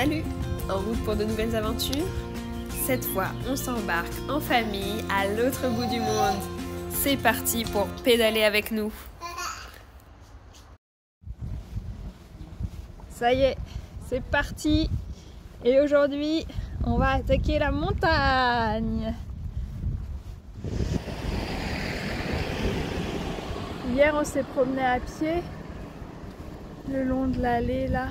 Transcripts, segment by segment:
Salut! En route pour de nouvelles aventures? Cette fois, on s'embarque en famille à l'autre bout du monde. C'est parti pour pédaler avec nous. Ça y est, c'est parti! Et aujourd'hui, on va attaquer la montagne. Hier, on s'est promené à pied le long de l'allée là,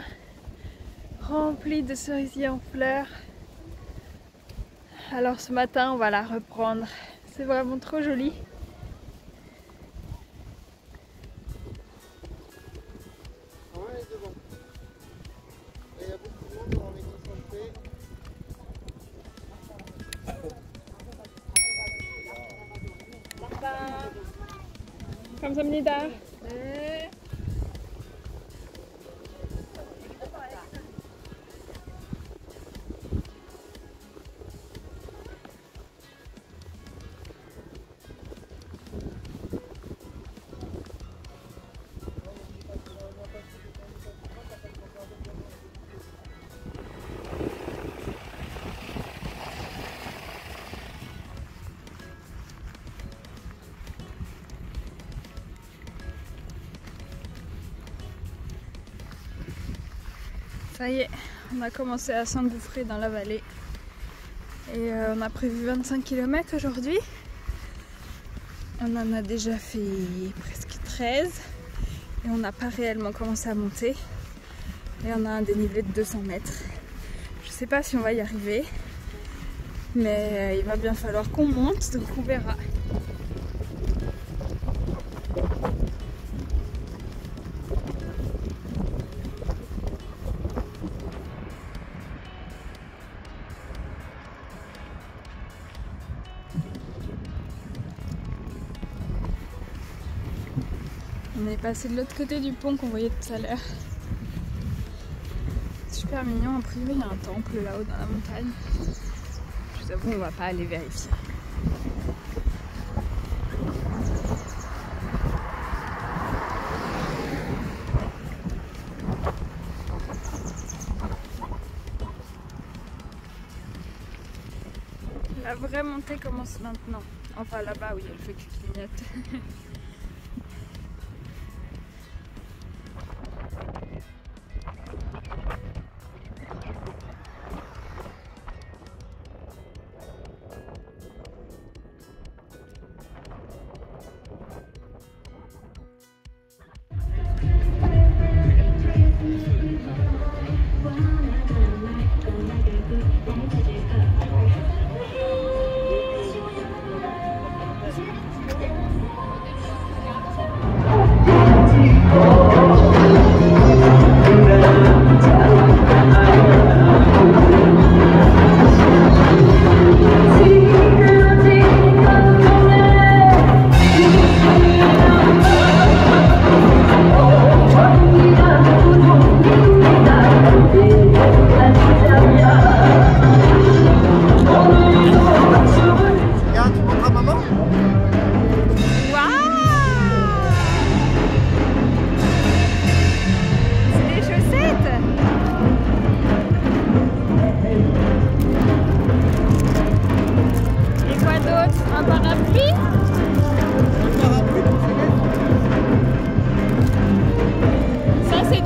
remplie de cerisiers en fleurs. Alors ce matin, on va la reprendre. C'est vraiment trop joli. 감사합니다. 네. Ça y est, on a commencé à s'engouffrer dans la vallée et on a prévu 25 km aujourd'hui. On en a déjà fait presque 13 et on n'a pas réellement commencé à monter. Et on a un dénivelé de 200 mètres. Je sais pas si on va y arriver, mais il va bien falloir qu'on monte, donc on verra. On est passé de l'autre côté du pont qu'on voyait tout à l'heure. Super mignon, a priori il y a un temple là-haut dans la montagne. Je vous avoue, on va pas aller vérifier. La vraie montée commence maintenant. Enfin là-bas, oui, il y a le feu qui clignote.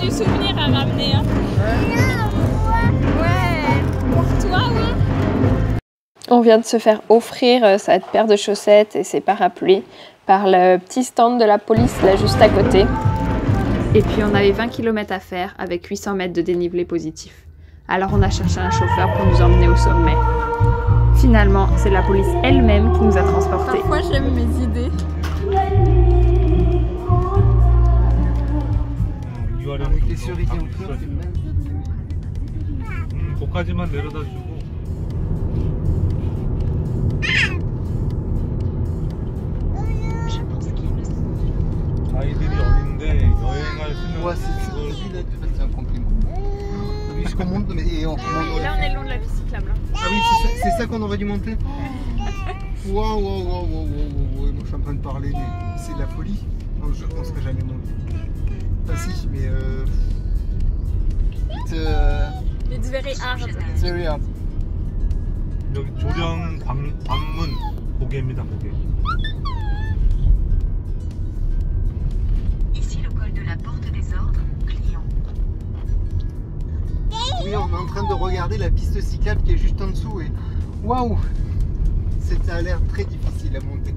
Souvenir à ramener, hein. Ouais, pour toi, oui. On vient de se faire offrir cette paire de chaussettes et ses parapluies par le petit stand de la police là juste à côté. Et puis on avait 20 km à faire avec 800 mètres de dénivelé positif. Alors on a cherché un chauffeur pour nous emmener au sommet. Finalement, c'est la police elle-même qui nous a transportés. Parfois j'aime mes idées. avec les cerisiers en fleurs, c'est le même. 거기까지만 내려다 주고. 아이들이 어린데 여행할 생각. Ouais, c'est un compliment. Puisqu'on monte, et on monte. Là, on est le long de la piste cyclable. Ah oui, c'est ça qu'on aurait dû monter. Waouh, moi je suis en train de parler, mais c'est de la folie. Non, on serait jamais monté. Enfin si, mais... It's very hard. It's very hard. 여기 조령 관문 고개입니다, 고개. Ici le col de la porte des ordres, client. Oui, on est en train de regarder la piste cyclable qui est juste en dessous et waouh, ça a l'air très difficile à monter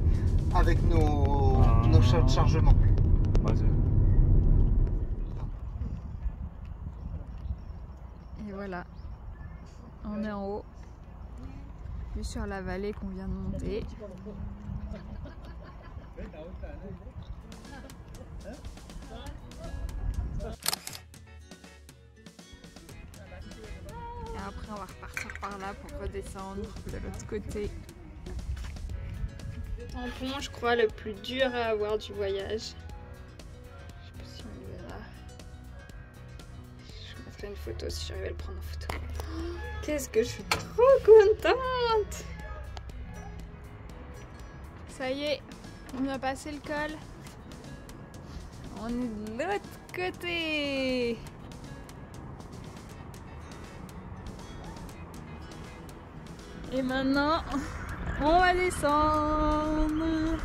avec nos chargements. 맞아요. Et voilà, on est en haut, vue sur la vallée qu'on vient de monter. Et après on va repartir par là pour redescendre de l'autre côté. Tampon, je crois, le plus dur à avoir du voyage. Je sais pas si on le verra. Je mettrai une photo si j'arrive à le prendre en photo. Qu'est-ce que je suis trop contente! Ça y est, on a passé le col. On est de l'autre côté. Et maintenant, on va descendre.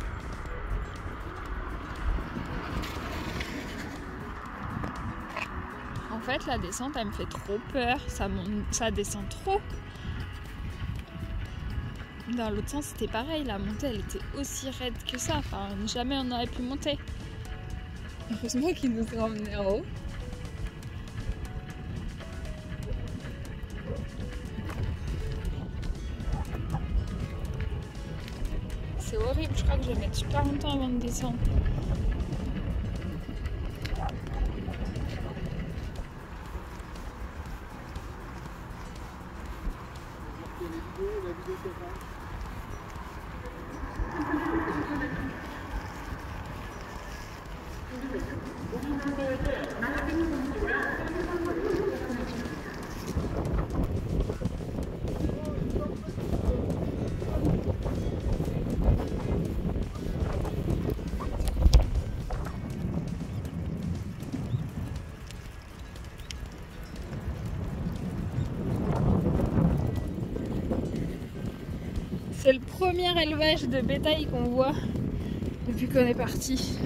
En fait, la descente, elle me fait trop peur. Ça descend trop. Dans l'autre sens, c'était pareil. La montée, elle était aussi raide que ça. Enfin, jamais on aurait pu monter. Heureusement qu'ils nous ont emmenés en haut. C'est horrible, je crois que je vais mettre super longtemps avant de descendre. C'est le premier élevage de bétail qu'on voit depuis qu'on est parti.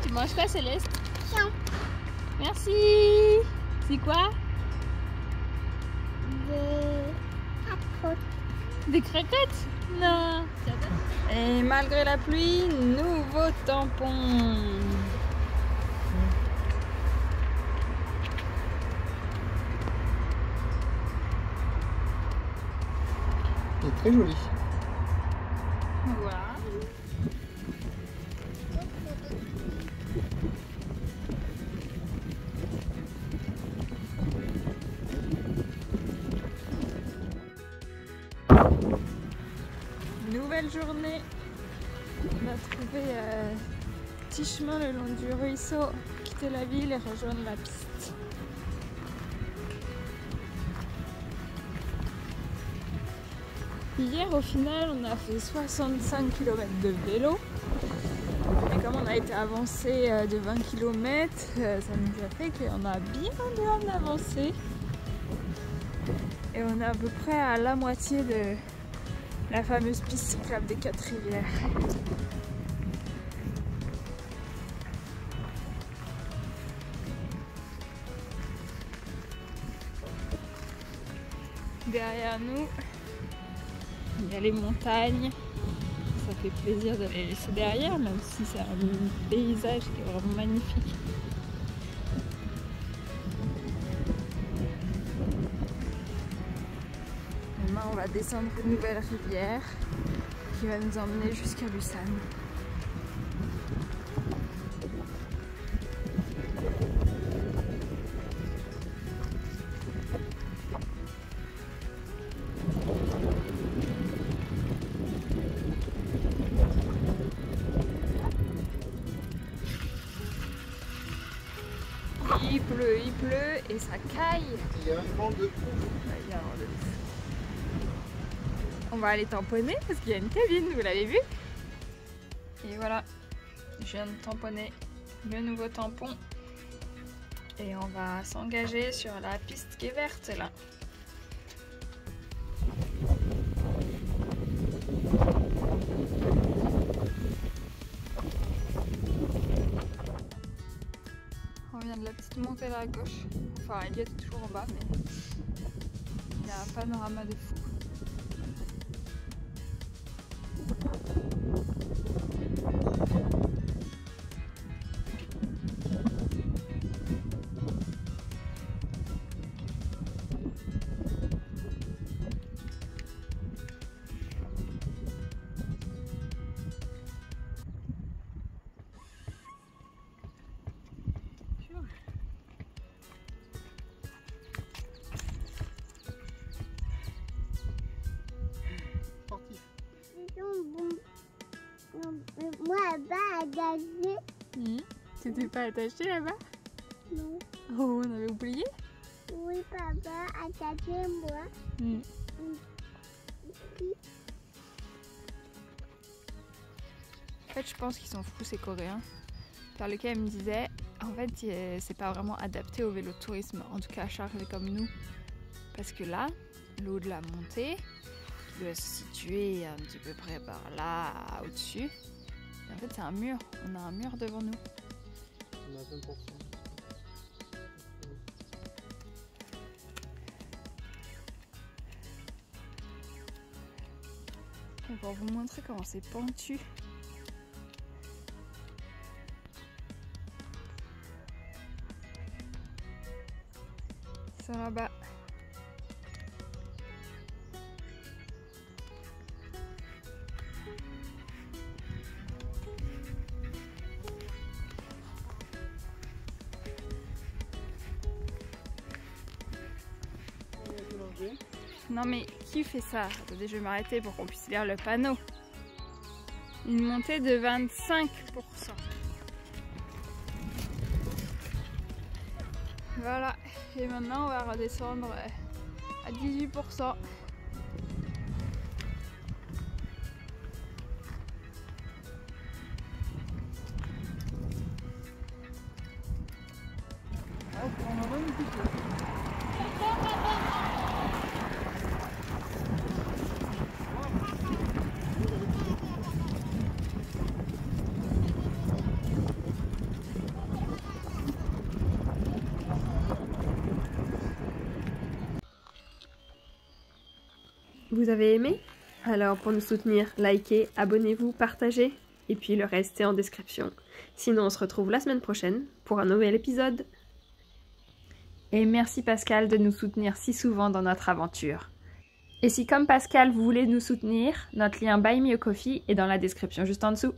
Tu manges quoi, Céleste? Tiens. Merci. C'est quoi? Des croquettes? Non. Et malgré la pluie, nouveau tampon. Il est très joli. Voilà. Nouvelle journée. On a trouvé un petit chemin le long du ruisseau, quitter la ville et rejoindre la piste. Hier, au final, on a fait 65 km de vélo. Et comme on a été avancé de 20 km, ça nous a fait qu'on a bien avancé. Et on est à peu près à la moitié de la fameuse piste cyclable des 4 rivières. Derrière nous, il y a les montagnes. Ça fait plaisir de les laisser derrière, même si c'est un paysage qui est vraiment magnifique. Maintenant, on va descendre une nouvelle rivière qui va nous emmener jusqu'à Busan. Il pleut. il pleut et ça caille. Il y a un vent de fou. Ouais, il y a un vent de fou. On va aller tamponner parce qu'il y a une cabine, vous l'avez vu? Et voilà, je viens de tamponner le nouveau tampon. Et on va s'engager sur la piste qui est verte là. On vient de la petite montée là à gauche. Enfin, il y est toujours en bas, mais il y a un panorama de fou. Moi, là-bas, attaché. T'étais pas attaché là-bas? Non. Oh, on avait oublié? Oui, papa, attaché moi. En fait, je pense qu'ils sont fous ces Coréens. Par lequel il me disait, en fait, c'est pas vraiment adapté au vélo de tourisme, en tout cas chargé comme nous. Parce que là, le haut de la montée, qui doit se situer un petit peu près par là, au-dessus. Et en fait, c'est un mur. On a un mur devant nous. On a 20%. On va vous montrer comment c'est pentu. Ils sont là-bas. Non mais qui fait ça? Attendez, je vais m'arrêter pour qu'on puisse lire le panneau. Une montée de 25%. Voilà, et maintenant on va redescendre à 18%. Vous avez aimé? Alors pour nous soutenir, likez, abonnez-vous, partagez, et puis le reste est en description. Sinon on se retrouve la semaine prochaine pour un nouvel épisode. Et merci Pascal de nous soutenir si souvent dans notre aventure. Et si comme Pascal vous voulez nous soutenir, notre lien Buy Me a Coffee est dans la description juste en dessous.